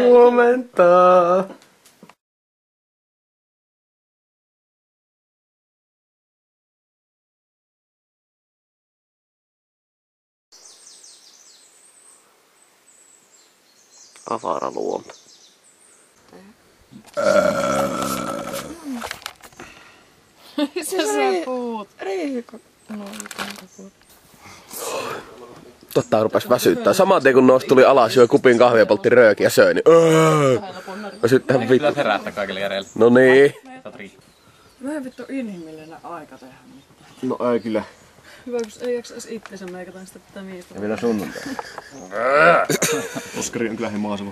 huomenta. Avaraluonto. Missä sä puhut? Riikko. No, Totta rupes väsyttää. Saman tien kun nousi tuli alas, joi kupin kahvia, poltti röökiä ja söi, niin väsyttää vittu. Pitää herättää kaikille järjelle. No niin. Vähän vittu inhimillinen aika tehdä mitään. No ei kyllä. Hyvä, kun ei jaksa edes itsensä meikataan sitä pitää miettiä. Ja vielä sunnuntai. Oskari on kyllä himaaseva.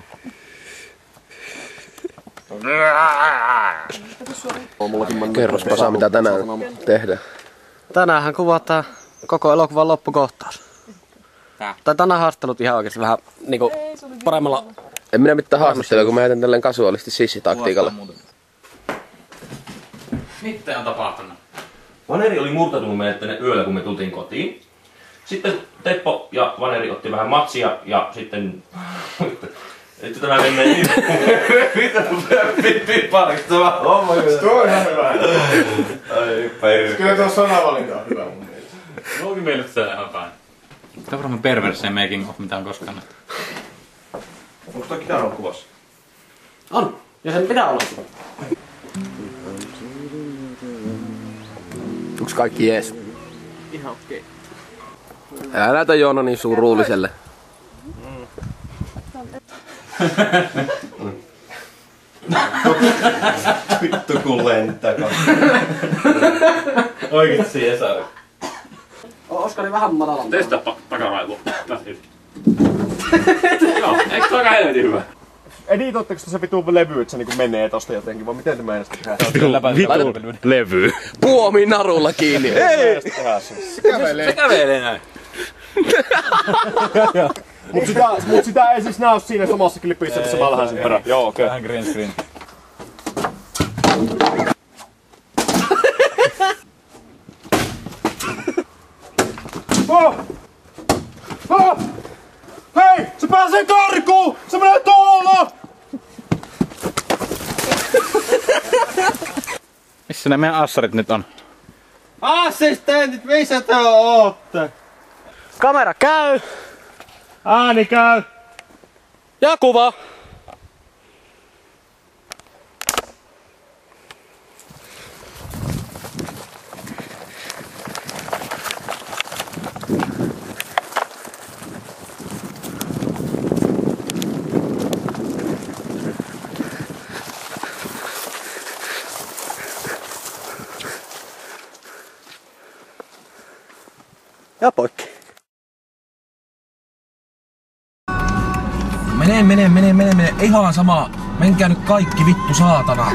Kerrospa saa mitä tänään tehdään. Tänäänhän kuvataan koko elokuvan loppukohtaus. Tai tänään haastattelut ihan oikeesti vähän niinku paremmalla. En minä mitään haastattele, kun mä heitän tälleen kasuaalisti sissitaktiikalla. Mitä on tapahtunut? Vaneri oli murtautunut meille tänne yöllä, kun me tultiin kotiin. Sitten Teppo ja Vaneri otti vähän matsia ja sitten... Nyt tämä menee niin... Mitä parkistava homma? Tuo on ihan hyvä. Ai perkele. Kyllä tuo sanavalinta on hyvä mun mielestä. Onkin mielestä se ihan päin. Tämä on varmaan perversiin making of, mitä on koskaan nähty. Onko toi kitara ollut kuvassa? On. Ja sen pitää olla. Onks kaikki jees? Ihan okei. Älä näytä Joona niin suruulliselle. Vittu kun lentää Oikeesti Jesari. Oskari vähän matalampi. Testaa takaraivoa. Joo, eikö toi aika helvetin hyvä? Editoitteko se vitu levy, että se niinku menee tosta jotenkin, vai miten te meinasit tehdä? Vitu levy. Puomi narulla kiinni. Ei! Se kävelee. Se kävelee näin. Mut sitä ei siis näy siinä samassa klipissä, että se vaan vähän sen perään. Joo, okei. Vähän green screen. Oh! Oh! Hei! Se pääsee karkuun! Se menee tuolla! Missä ne meidän assarit nyt on? Assistentit, missä te ootte? Kamera käy! Ääni käy! Ja kuva! Ja poikki. Mene. Ihan sama. Menkää nyt kaikki vittu saatana.